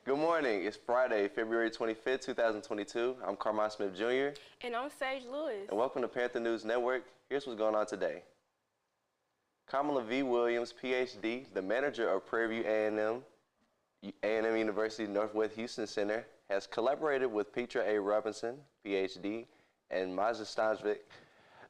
Good morning. It's Friday, February 25th, 2022. I'm Carmine Smith Jr. And I'm Sage Lewis. And welcome to Panther News Network. Here's what's going on today. Kamala V. Williams, PhD, the manager of Prairie View A&M University Northwest Houston Center, has collaborated with Petra A. Robinson, PhD, and Maja Stanjvik,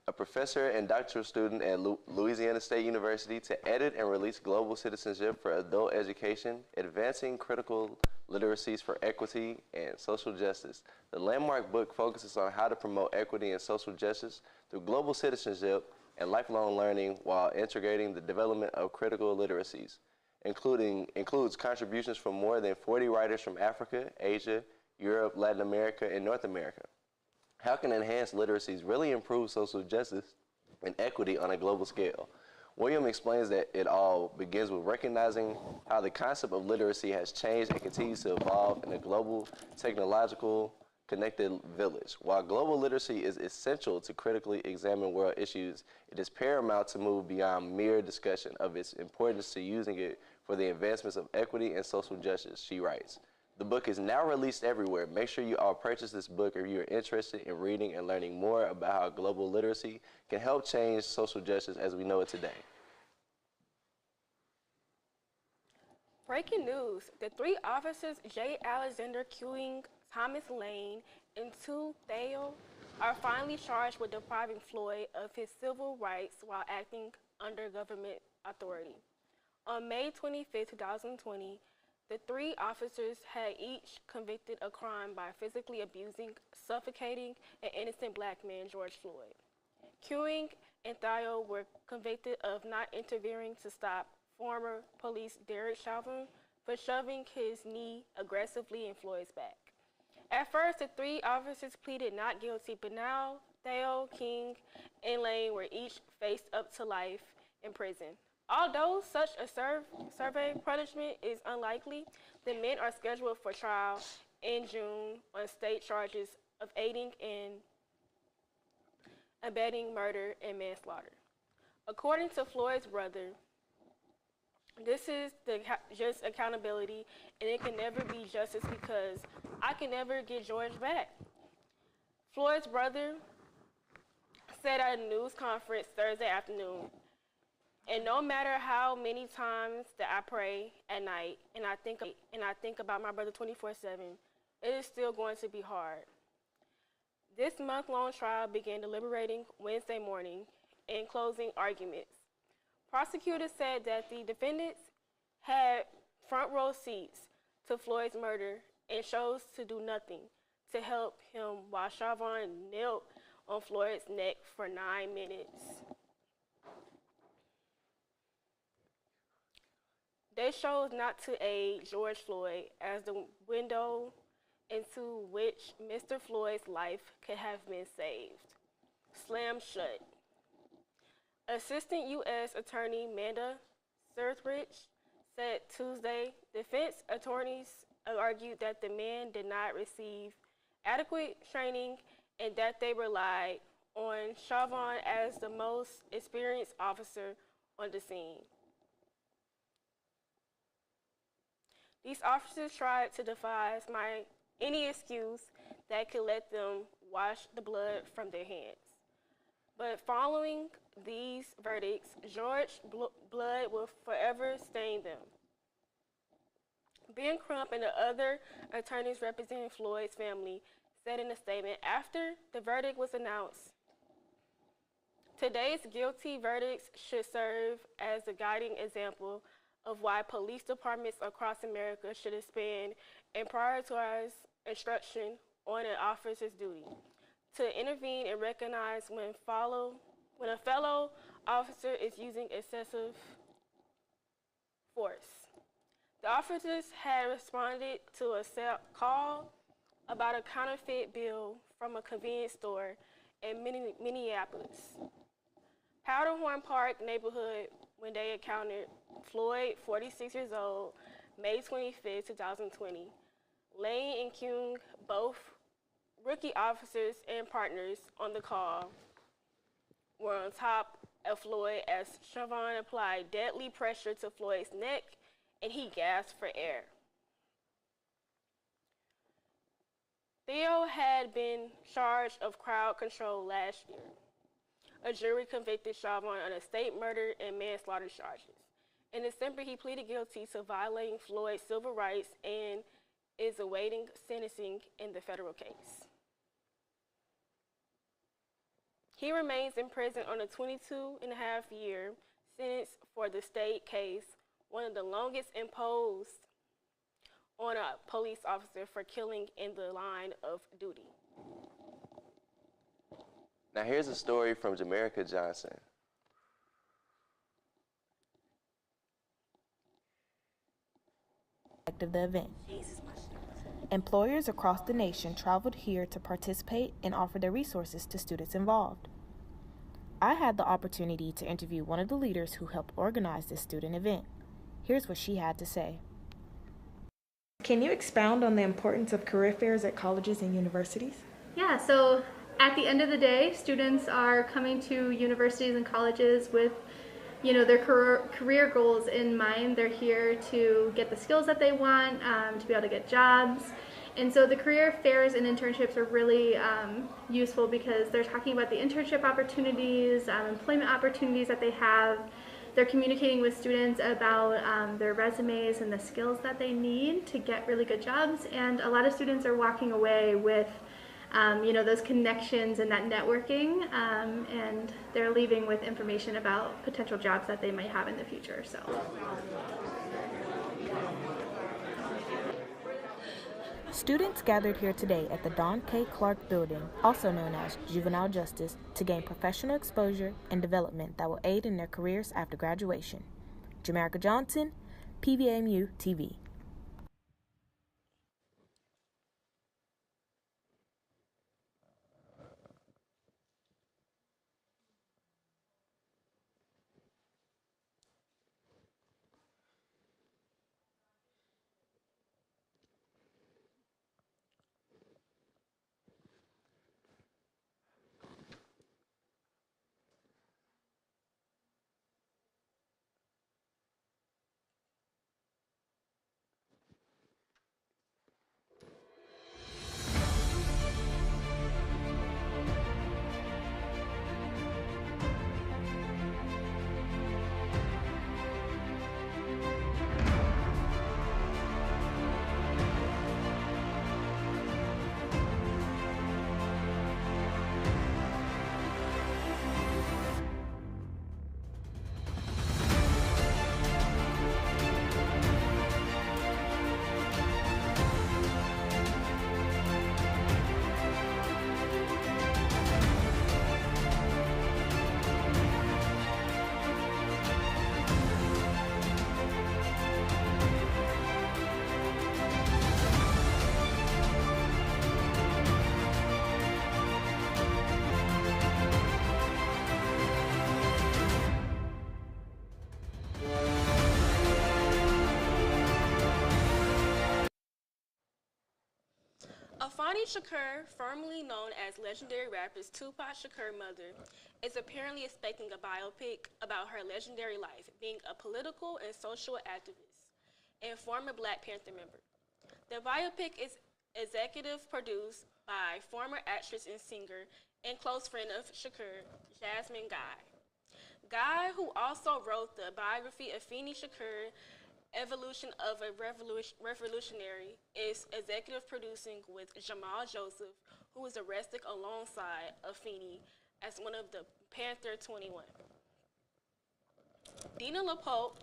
a professor and doctoral student at Louisiana State University, to edit and release Global Citizenship for Adult Education, Advancing Critical Literacies for Equity and Social Justice. The landmark book focuses on how to promote equity and social justice through global citizenship and lifelong learning while integrating the development of critical literacies, includes contributions from more than 40 writers from Africa, Asia, Europe, Latin America, and North America. How can enhanced literacies really improve social justice and equity on a global scale? William explains that it all begins with recognizing how the concept of literacy has changed and continues to evolve in a global, technological, connected village. While global literacy is essential to critically examine world issues, it is paramount to move beyond mere discussion of its importance to using it for the advancements of equity and social justice, she writes. The book is now released everywhere. Make sure you all purchase this book if you are interested in reading and learning more about how global literacy can help change social justice as we know it today. Breaking news. The three officers, J. Alexander Ewing, Thomas Lane, and Dowell, are finally charged with depriving Floyd of his civil rights while acting under government authority. On May 25, 2020, the three officers had each convicted a crime by physically abusing, suffocating an innocent black man, George Floyd. Ewing and Dowell were convicted of not interfering to stop former police Derek Chauvin for shoving his knee aggressively in Floyd's back. At first, the three officers pleaded not guilty, but now Dowell, King, and Lane were each faced up to life in prison. Although such a survey punishment is unlikely, the men are scheduled for trial in June on state charges of aiding and abetting murder and manslaughter. According to Floyd's brother, this is just accountability, and it can never be justice because I can never get George back. Floyd's brother said at a news conference Thursday afternoon, and no matter how many times that I pray at night and I think about my brother 24/7, it is still going to be hard. This month-long trial began deliberating Wednesday morning in closing arguments. Prosecutors said that the defendants had front row seats to Floyd's murder and chose to do nothing to help him while Chauvin knelt on Floyd's neck for 9 minutes. They chose not to aid George Floyd as the window into which Mr. Floyd's life could have been saved slammed shut. Assistant U.S. Attorney Manda Serthrich said Tuesday defense attorneys argued that the men did not receive adequate training and that they relied on Chauvin as the most experienced officer on the scene. These officers tried to devise any excuse that could let them wash the blood from their hands. But following these verdicts, George's blood will forever stain them. Ben Crump and the other attorneys representing Floyd's family said in a statement after the verdict was announced, "Today's guilty verdicts should serve as a guiding example of why police departments across America should expand and prioritize instruction on an officer's duty to intervene and recognize when a fellow officer is using excessive force." The officers had responded to a call about a counterfeit bill from a convenience store in Minneapolis, Powderhorn Park neighborhood, when they encountered Floyd, 46 years old, May 25, 2020. Lane and Kuhn, both rookie officers and partners on the call, were on top of Floyd as Chauvin applied deadly pressure to Floyd's neck and he gasped for air. Theo had been charged of crowd control last year. A jury convicted Chavon on estate murder and manslaughter charges. In December, he pleaded guilty to violating Floyd's civil rights and is awaiting sentencing in the federal case. He remains in prison on a 22-and-a-half-year sentence for the state case, one of the longest imposed on a police officer for killing in the line of duty. Now here's a story from Jamaica Johnson. Of the event. Employers across the nation traveled here to participate and offer their resources to students involved. I had the opportunity to interview one of the leaders who helped organize this student event. Here's what she had to say. Can you expound on the importance of career fairs at colleges and universities? Yeah, so at the end of the day, students are coming to universities and colleges with their career goals in mind. They're here to get the skills that they want, to be able to get jobs. And so the career fairs and internships are really useful because they're talking about the internship opportunities, employment opportunities that they have. They're communicating with students about their resumes and the skills that they need to get really good jobs. And a lot of students are walking away with those connections and that networking, and they're leaving with information about potential jobs that they might have in the future. So. Students gathered here today at the Don K. Clark Building, also known as Juvenile Justice, to gain professional exposure and development that will aid in their careers after graduation. Jamaica Johnson, PVMU TV. Afeni Shakur, formerly known as legendary rappers Tupac Shakur's mother, is apparently expecting a biopic about her legendary life, being a political and social activist and former Black Panther member. The biopic is executive produced by former actress and singer and close friend of Shakur, Jasmine Guy. Guy, who also wrote the biography of Afeni Shakur, Evolution of a Revolutionary, is executive producing with Jamal Joseph, who was arrested alongside Afeni as one of the Panther 21. Dina LaPope,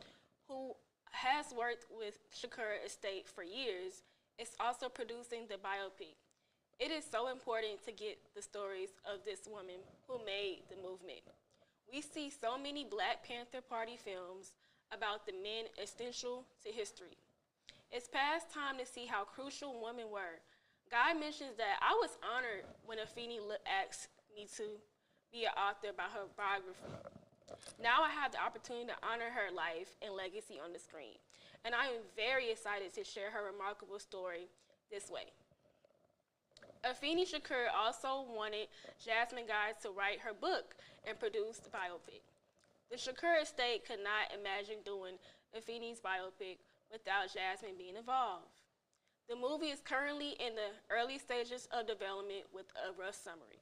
who has worked with Shakur Estate for years, is also producing the biopic. It is so important to get the stories of this woman who made the movement. We see so many Black Panther Party films about the men essential to history. It's past time to see how crucial women were. Guy mentions that I was honored when Afeni asked me to be an author about her biography. Now I have the opportunity to honor her life and legacy on the screen, and I am very excited to share her remarkable story this way. Afeni Shakur also wanted Jasmine Guy to write her book and produce the biopic. The Shakur estate could not imagine doing Afeni's biopic without Jasmine being involved. The movie is currently in the early stages of development with a rough summary.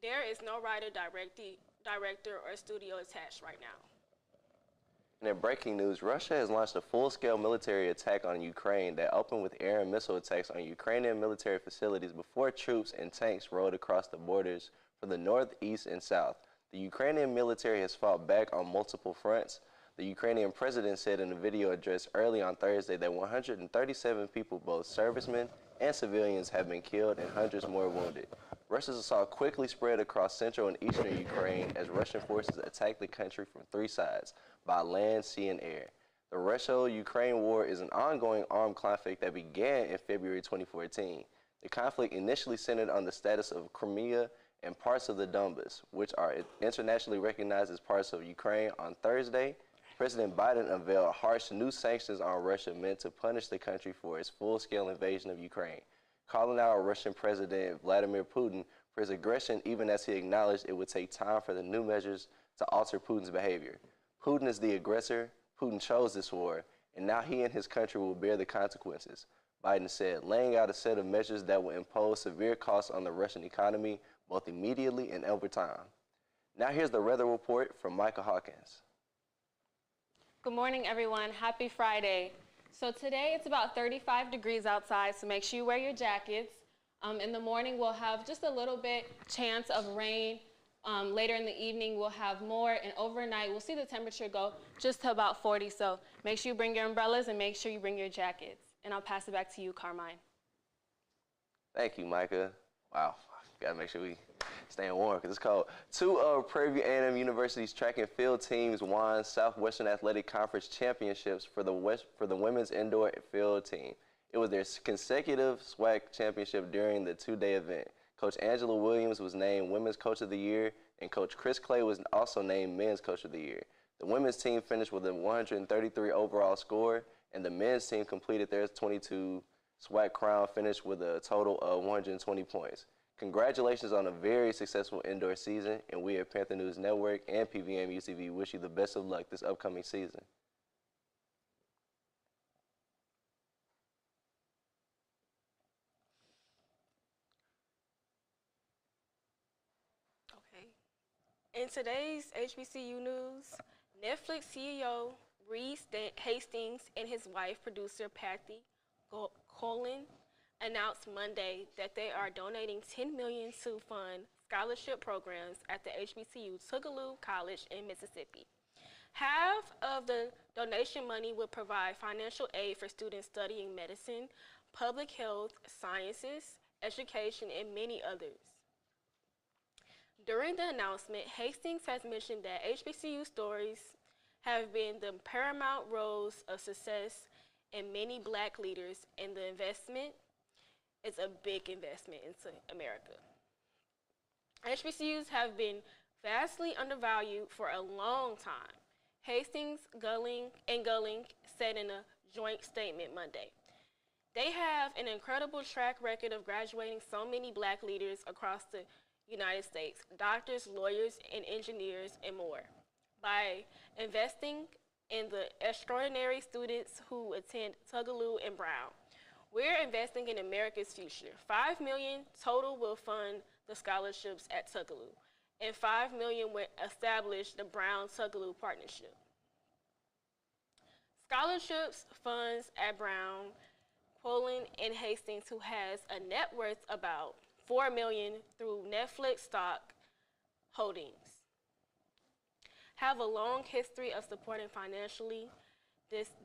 There is no writer, director, or studio attached right now. And in breaking news, Russia has launched a full-scale military attack on Ukraine that opened with air and missile attacks on Ukrainian military facilities before troops and tanks rolled across the borders from the north, east, and south. The Ukrainian military has fought back on multiple fronts. The Ukrainian president said in a video address early on Thursday that 137 people, both servicemen and civilians, have been killed and hundreds more wounded. Russia's assault quickly spread across central and eastern Ukraine as Russian forces attacked the country from three sides, by land, sea, and air. The Russia-Ukraine war is an ongoing armed conflict that began in February 2014. The conflict initially centered on the status of Crimea and parts of the Donbas, which are internationally recognized as parts of Ukraine. On Thursday, President Biden unveiled harsh new sanctions on Russia meant to punish the country for its full-scale invasion of Ukraine, calling out Russian President Vladimir Putin for his aggression, even as he acknowledged it would take time for the new measures to alter Putin's behavior. Putin is the aggressor. Putin chose this war, and now he and his country will bear the consequences, Biden said, laying out a set of measures that will impose severe costs on the Russian economy, both immediately and over time. Now here's the weather report from Michael Hawkins. Good morning, everyone. Happy Friday. So today it's about 35 degrees outside, so make sure you wear your jackets. In the morning, we'll have just a little bit chance of rain. Later in the evening, we'll have more, and overnight, we'll see the temperature go just to about 40. So make sure you bring your umbrellas and make sure you bring your jackets. And I'll pass it back to you, Carmine. Thank you, Micah. Wow, gotta make sure we staying warm because it's cold. Two of Prairie View A&M University's track and field teams won Southwestern Athletic Conference championships for the women's indoor field team. It was their consecutive SWAC championship during the two-day event. Coach Angela Williams was named Women's Coach of the Year, and Coach Chris Clay was also named Men's Coach of the Year. The women's team finished with a 133 overall score, and the men's team completed their 22 SWAC crown finish with a total of 120 points. Congratulations on a very successful indoor season, and we at Panther News Network and PVM UCV wish you the best of luck this upcoming season. Okay. In today's HBCU news, Netflix CEO Reed Hastings and his wife, producer Patty Colin, announced Monday that they are donating $10 million to fund scholarship programs at the HBCU Tougaloo College in Mississippi. Half of the donation money will provide financial aid for students studying medicine, public health, sciences, education, and many others. During the announcement, Hastings has mentioned that HBCU stories have been the paramount roles of success in many Black leaders, and the investment is a big investment into America. HBCUs have been vastly undervalued for a long time, Hastings, Gulling said in a joint statement Monday. They have an incredible track record of graduating so many Black leaders across the United States, doctors, lawyers, and engineers, and more. By investing in the extraordinary students who attend Tougaloo and Brown, we're investing in America's future. $5 million total will fund the scholarships at Tougaloo, and $5 million will establish the Brown-Tougaloo partnership. Scholarships funds at Brown, Quollen, and Hastings, who has a net worth about $4 million through Netflix stock holdings, have a long history of supporting financially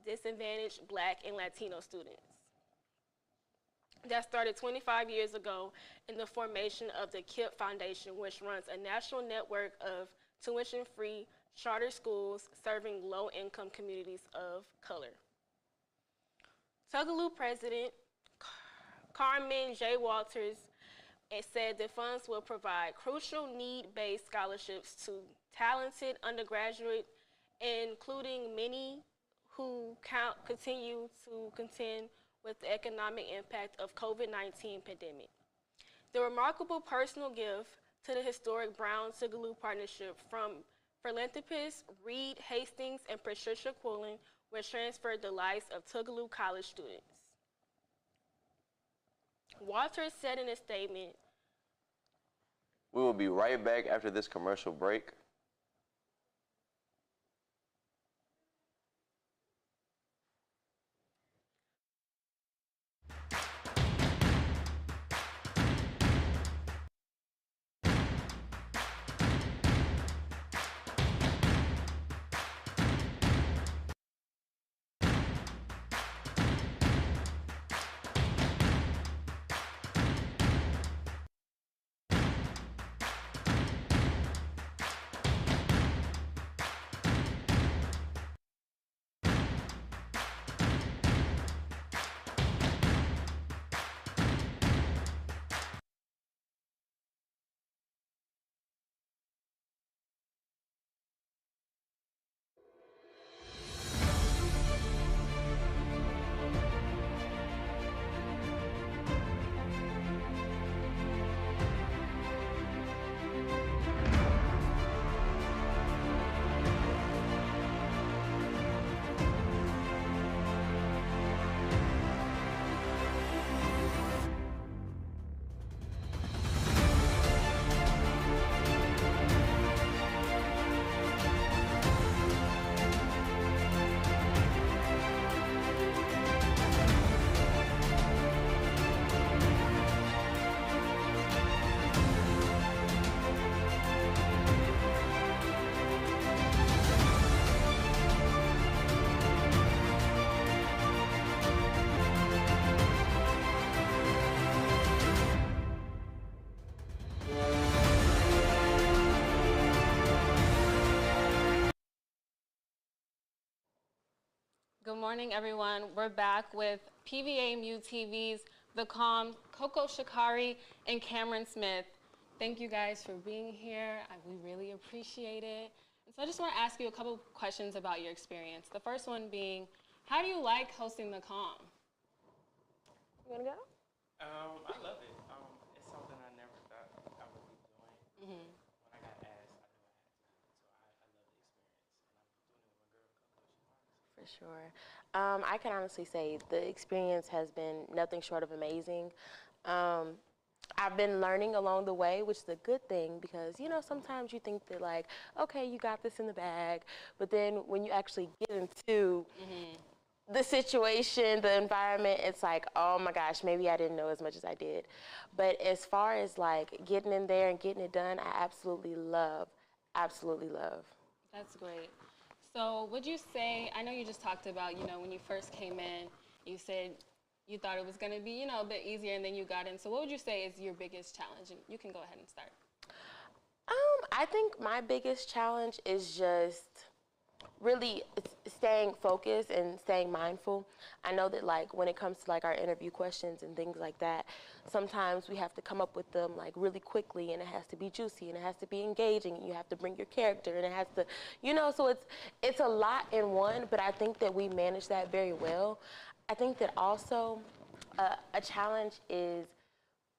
disadvantaged Black and Latino students. That started 25 years ago in the formation of the KIPP Foundation, which runs a national network of tuition-free charter schools serving low-income communities of color. Tougaloo President Carmen J. Walters said the funds will provide crucial need-based scholarships to talented undergraduates, including many who continue to contend with the economic impact of COVID-19 pandemic. The remarkable personal gift to the historic Brown-Tougaloo partnership from philanthropists Reed Hastings and Patricia Quollen will transfer the lives of Tougaloo College students. Walters said in a statement, We will be right back after this commercial break. Good morning, everyone. We're back with PVA-MU TV's The Calm, Coco Shikari, and Cameron Smith. Thank you guys for being here. We really appreciate it. And so I just want to ask you a couple questions about your experience. The first one being, how do you like hosting The Calm? you want to go? I love it. It's something I never thought I would be doing. When I got asked, I knew I had to. So I love the experience, and I'm doing it with my girl, Coco. For sure. I can honestly say the experience has been nothing short of amazing. I've been learning along the way, which is a good thing because, you know, sometimes you think that like, okay, you got this in the bag, but then when you actually get into the situation, the environment, it's like, oh my gosh, maybe I didn't know as much as I did. But as far as like getting in there and getting it done, I absolutely love. That's great. So would you say, I know you just talked about, you know, when you first came in, you said you thought it was going to be, you know, a bit easier and then you got in. So what would you say is your biggest challenge? And you can go ahead and start. I think my biggest challenge is just really staying focused and staying mindful. I know that like when it comes to like our interview questions and things like that, sometimes we have to come up with them like really quickly and it has to be juicy and it has to be engaging and you have to bring your character and it has to, you know, so it's a lot in one, but I think that we manage that very well. I think that also a challenge is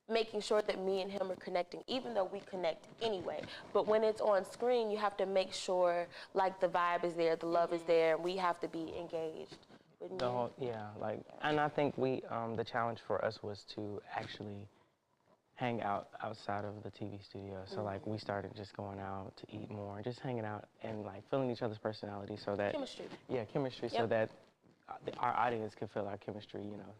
making sure that me and him are connecting, even though we connect anyway. But when it's on screen, you have to make sure like the vibe is there, the love is there, and we have to be engaged. And I think the challenge for us was to actually hang out outside of the TV studio. So like we started just going out to eat more, just hanging out and like feeling each other's personality so that Chemistry. Yeah, chemistry. Yep. So that our audience could feel our chemistry, you know.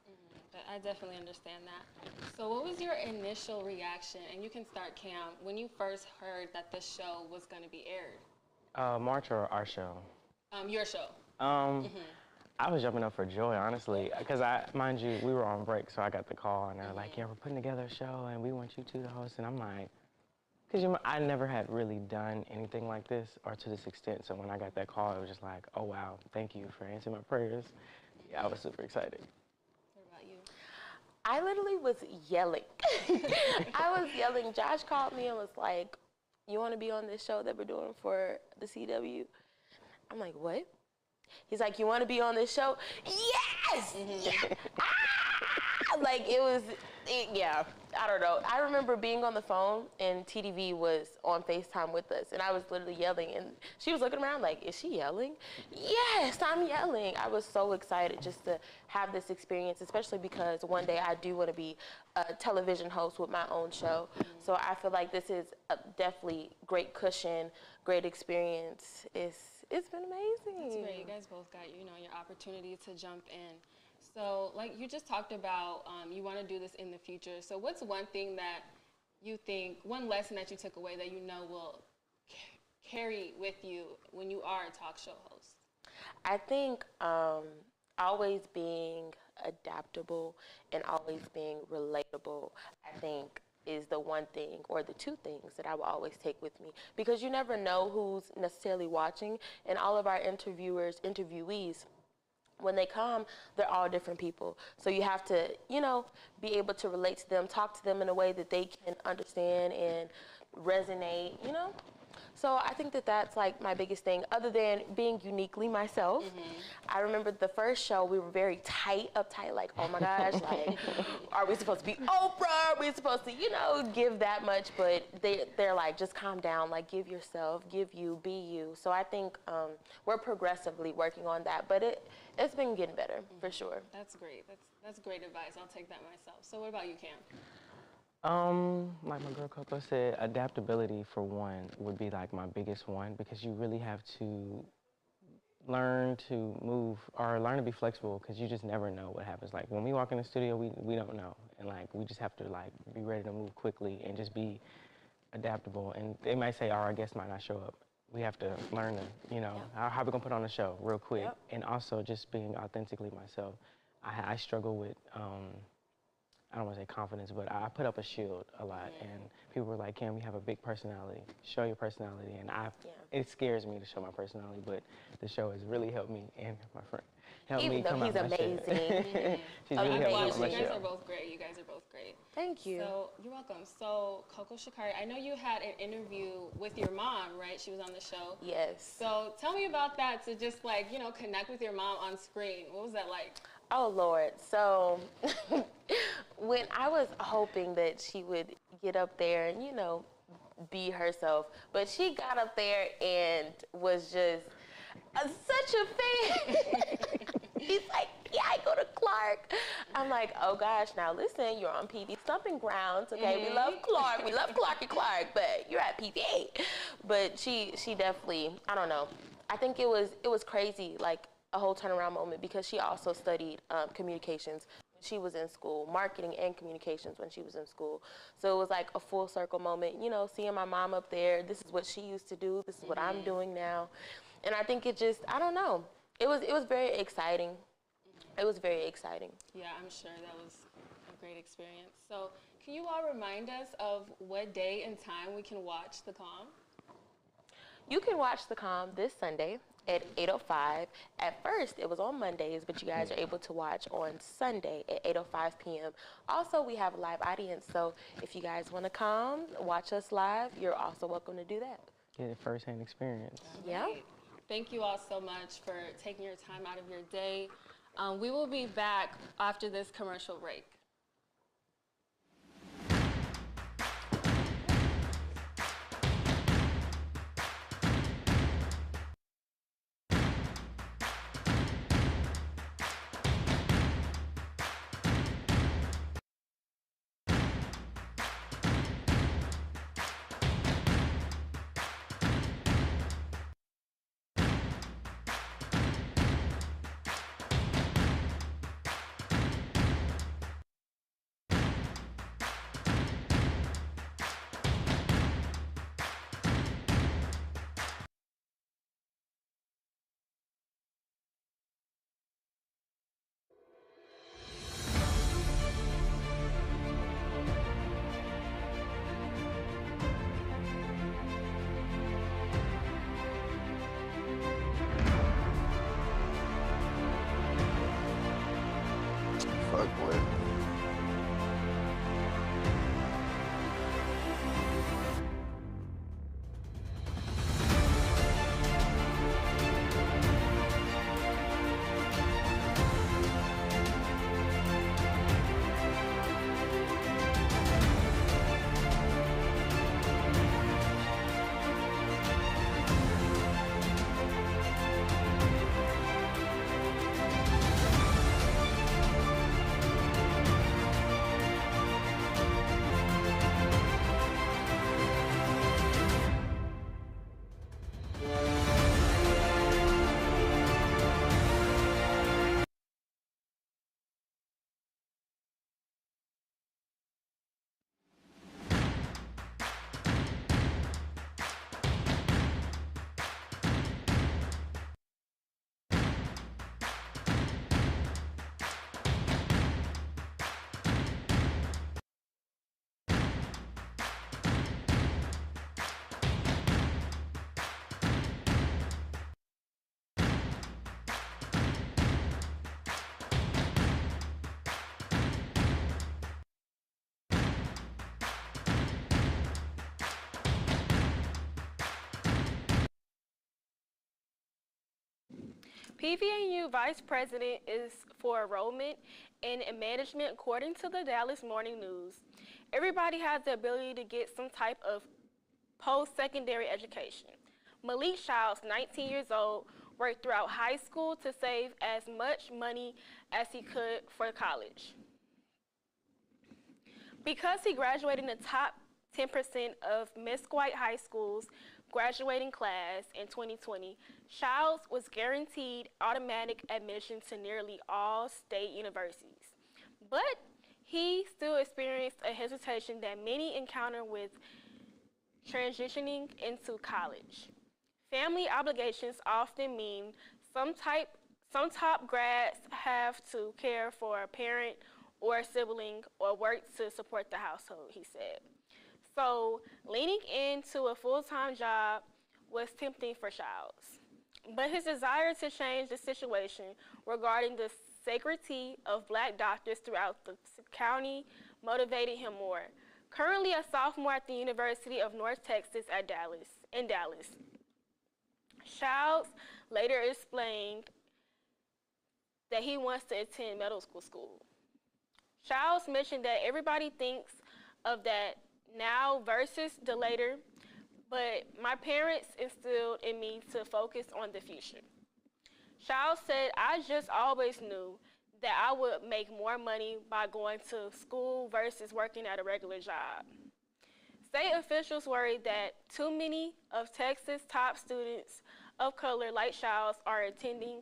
I definitely understand that. So what was your initial reaction, and you can start, Cam, when you first heard that this show was going to be aired? March or our show? Your show. I was jumping up for joy, honestly, because mind you, we were on break, so I got the call, and they're like, yeah, we're putting together a show, and we want you two to host, and I'm like, because I never had really done anything like this, or to this extent, so when I got that call, it was just like, oh, wow, thank you for answering my prayers. Yeah, I was super excited. I literally was yelling. I was yelling. Josh called me and was like, you want to be on this show that we're doing for the CW? I'm like, what? He's like, you want to be on this show? Yes! Like yeah, I don't know. I remember being on the phone and TDV was on FaceTime with us and I was literally yelling and she was looking around like, is she yelling? Yes, I'm yelling. I was so excited just to have this experience, especially because one day I do want to be a television host with my own show. So I feel like this is definitely great cushion, great experience. It's been amazing. That's great. You guys both got, your opportunity to jump in. So, like you just talked about, you want to do this in the future. So what's one thing that you think, one lesson that you took away that you know will carry with you when you are a talk show host? I think always being adaptable and always being relatable, I think, is the one thing or the two things that I will always take with me, because you never know who's necessarily watching, and all of our interviewees, when they come, they're all different people. So you have to, be able to relate to them, talk to them in a way that they can understand and resonate, So I think that that's like my biggest thing, other than being uniquely myself. I remember the first show, we were very uptight, like, oh my gosh, like, are we supposed to be Oprah? Are we supposed to, give that much? But they're like, just calm down, like, give yourself, give you, be you. So I think we're progressively working on that, but it's been getting better, for sure. That's great. That's great advice. I'll take that myself. So what about you, Cam? Like my girl Coco said, adaptability for one would be like my biggest one, because you really have to learn to move or learn to be flexible, because you just never know what happens. Like when we walk in the studio, we don't know, and like we just have to like be ready to move quickly and just be adaptable. And they might say, our guest might not show up. We have to learn to, how we gonna put on a show real quick, and also just being authentically myself. I struggle with. I don't want to say confidence, but I put up a shield a lot, and people were like, Cam, you have a big personality. Show your personality, and it scares me to show my personality, but the show has really helped me and my friend. Even though he's amazing. She's really helped me on my show. You guys are both great. You guys are both great. Thank you. So, you're welcome. So, Coco Shikari, I know you had an interview with your mom, right? She was on the show. Yes. So, tell me about that, to just like, connect with your mom on screen. What was that like? Oh, Lord. So when I was hoping that she would get up there and, be herself, but she got up there and was just such a fan. He's like, yeah, I go to Clark. I'm like, oh gosh, now listen, you're on PV Stomping Grounds, okay? We love Clark, Clarky Clark, but you're at PV. But she definitely, I don't know. I think it was crazy, like a whole turnaround moment, because she also studied communications when she was in school, marketing and communications when she was in school. So it was like a full circle moment, seeing my mom up there. This is what she used to do. This is what I'm doing now. And I think it just, I don't know. It was very exciting. It was very exciting. Yeah, I'm sure that was a great experience. So can you all remind us of what day and time we can watch the comm? You can watch the comm this Sunday at 8:05. At first, it was on Mondays, but you guys are able to watch on Sunday at 8:05 p.m. Also, we have a live audience, so if you guys want to come watch us live, you're also welcome to do that. Get a first-hand experience. Yeah. Thank you all so much for taking your time out of your day. We will be back after this commercial break. PVNU Vice President is for enrollment and management according to the Dallas Morning News. Everybody has the ability to get some type of post-secondary education. Malik Childs, 19 years old, worked throughout high school to save as much money as he could for college. Because he graduated in the top 10% of Mesquite High School's graduating class in 2020, Childs was guaranteed automatic admission to nearly all state universities. But he still experienced a hesitation that many encounter with transitioning into college. Family obligations often mean some top grads have to care for a parent or a sibling or work to support the household, he said. So leaning into a full-time job was tempting for Childs. But his desire to change the situation regarding the scarcity of black doctors throughout the county motivated him more. Currently a sophomore at the University of North Texas in Dallas. Childs later explained that he wants to attend medical school. Childs mentioned that everybody thinks of that now versus the later, but my parents instilled in me to focus on the future. Childs said, I just always knew that I would make more money by going to school versus working at a regular job. State officials worry that too many of Texas' top students of color like Childs are attending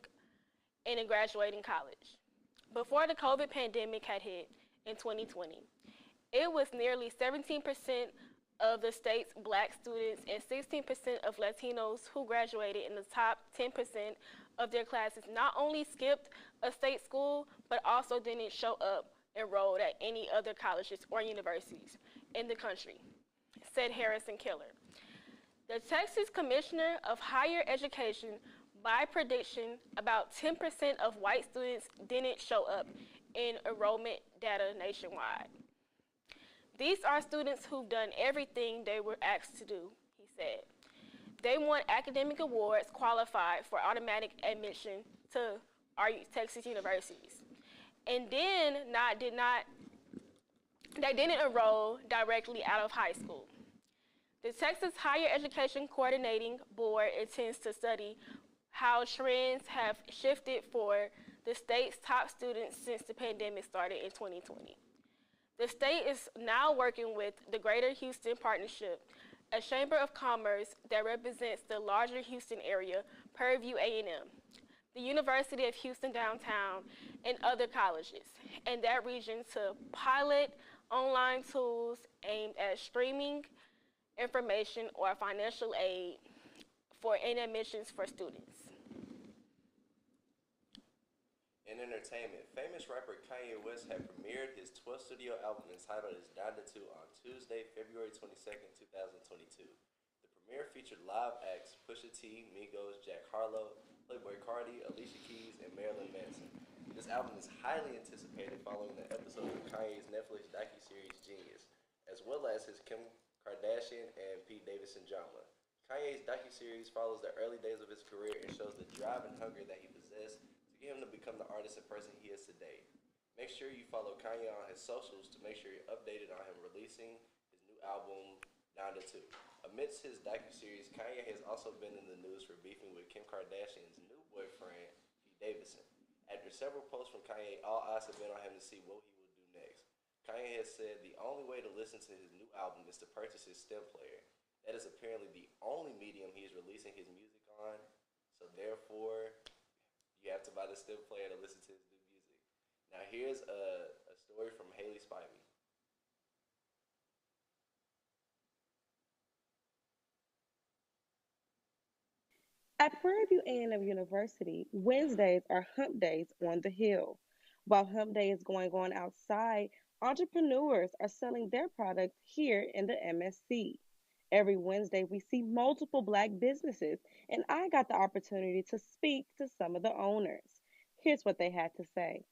and graduating college. Before the COVID pandemic had hit in 2020, it was nearly 17% of the state's black students and 16% of Latinos who graduated in the top 10% of their classes not only skipped a state school, but also didn't show up enrolled at any other colleges or universities in the country, said Harrison Keller. The Texas Commissioner of Higher Education, by prediction, about 10% of white students didn't show up in enrollment data nationwide. These are students who've done everything they were asked to do, he said. They want academic awards qualified for automatic admission to our Texas universities. And then they didn't enroll directly out of high school. The Texas Higher Education Coordinating Board intends to study how trends have shifted for the state's top students since the pandemic started in 2020. The state is now working with the Greater Houston Partnership, a chamber of commerce that represents the larger Houston area, Purview A&M, the University of Houston Downtown, and other colleges in that region to pilot online tools aimed at streaming information or financial aid for admissions for students. In entertainment, famous rapper Kanye West had premiered his 12th studio album entitled Down to 2 on Tuesday, February 22nd, 2022. The premiere featured live acts Pusha T, Migos, Jack Harlow, Playboi Carti, Alicia Keys, and Marilyn Manson. This album is highly anticipated following the episode of Kanye's Netflix docuseries Genius, as well as his Kim Kardashian and Pete Davidson drama. Kanye's docuseries follows the early days of his career and shows the drive and hunger that he possessed to get him to become the artist and person he is today. Make sure you follow Kanye on his socials to make sure you're updated on him releasing his new album, Down to 2. Amidst his docuseries, Kanye has also been in the news for beefing with Kim Kardashian's new boyfriend, Pete Davidson. After several posts from Kanye, all eyes have been on him to see what he will do next. Kanye has said the only way to listen to his new album is to purchase his stem player. That is apparently the only medium he is releasing his music on, so therefore, you have to buy the stem player to listen to his new music. Now here's a story from Haley Spivey. At Prairie View A&M University, Wednesdays are hump days on the Hill. While hump day is going on outside, entrepreneurs are selling their products here in the MSC. Every Wednesday, we see multiple Black businesses, and I got the opportunity to speak to some of the owners. Here's what they had to say.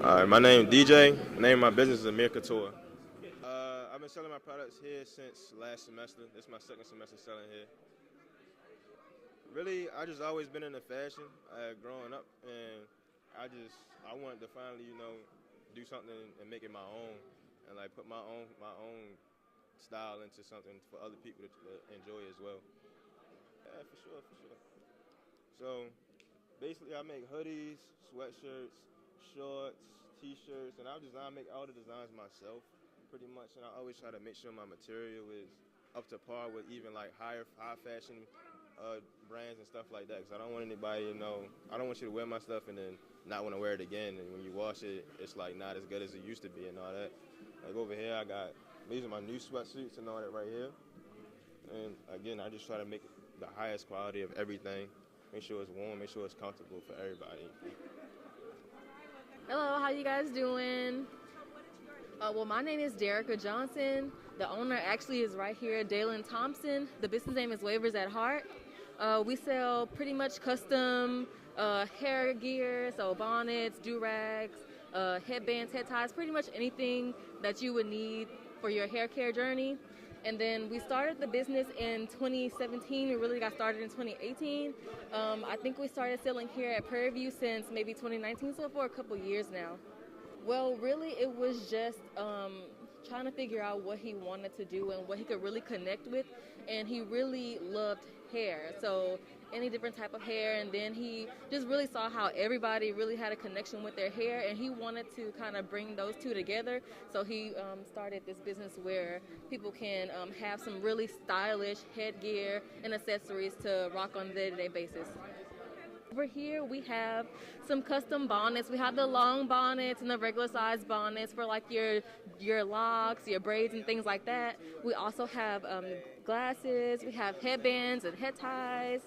My name is DJ. The name of my business is Amir Couture. I've been selling my products here since last semester. This is my second semester selling here. Really, I just always been into fashion growing up, and I wanted to finally, do something and make it my own, and like put my own style into something for other people to enjoy as well. Yeah, for sure, for sure. So basically, I make hoodies, sweatshirts, shorts, t-shirts, and I make all the designs myself, pretty much. And I always try to make sure my material is up to par with even like high fashion brands and stuff like that. Because I don't want anybody, I don't want you to wear my stuff and then not want to wear it again. And when you wash it, it's like not as good as it used to be and all that. Like over here, these are my new sweatsuits and all that right here. And again, I just try to make the highest quality of everything. Make sure it's warm, make sure it's comfortable for everybody. Hello, how you guys doing? Well, my name is Derica Johnson. The owner actually is right here, Dalen Thompson. The business name is Wavers at Heart. We sell pretty much custom hair gear, so bonnets, do-rags, headbands, head ties, pretty much anything that you would need for your hair care journey. And then we started the business in 2017. We really got started in 2018. I think we started selling here at Prairie View since maybe 2019, so for a couple years now. Well, really, it was just trying to figure out what he wanted to do and what he could really connect with. And he really loved hair, so any different type of hair. And then he just really saw how everybody really had a connection with their hair, and he wanted to kind of bring those two together. So he started this business where people can have some really stylish headgear and accessories to rock on a day-to-day basis. Over here we have some custom bonnets. We have the long bonnets and the regular size bonnets for like your locks, your braids and things like that. We also have glasses, we have headbands and head ties.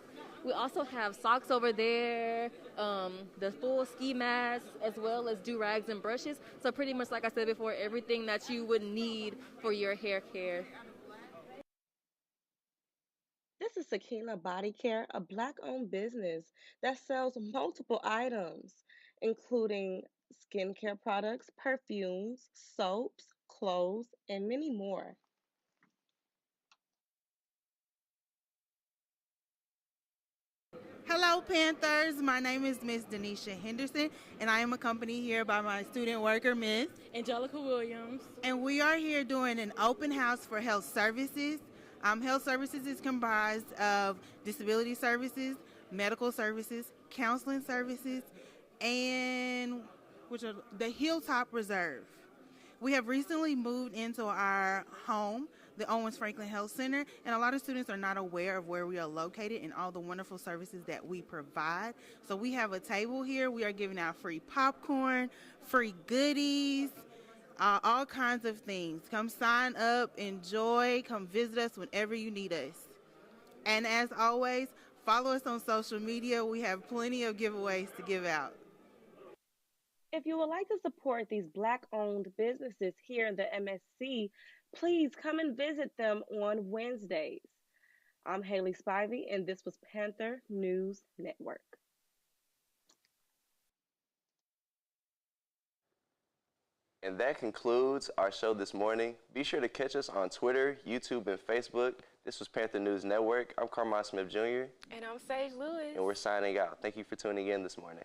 We also have socks over there, the full ski masks, as well as do-rags and brushes. So pretty much, like I said before, everything that you would need for your hair care. This is Sakina Body Care, a Black-owned business that sells multiple items, including skincare products, perfumes, soaps, clothes, and many more. Hello, Panthers. My name is Miss Denisha Henderson, and I am accompanied here by my student worker, Miss Angelica Williams. And we are here doing an open house for health services. Health services is comprised of disability services, medical services, counseling services, and which are the Hilltop Reserve. We have recently moved into our home, the Owens Franklin Health Center, and a lot of students are not aware of where we are located and all the wonderful services that we provide. So we have a table here. We are giving out free popcorn, free goodies, all kinds of things. Come sign up, enjoy, come visit us whenever you need us. And as always, follow us on social media. We have plenty of giveaways to give out. If you would like to support these Black-owned businesses here in the MSC, please come and visit them on Wednesdays. I'm Haley Spivey, and this was Panther News Network. And that concludes our show this morning. Be sure to catch us on Twitter, YouTube, and Facebook. This was Panther News Network. I'm Carmine Smith Jr. And I'm Sage Lewis. And we're signing out. Thank you for tuning in this morning.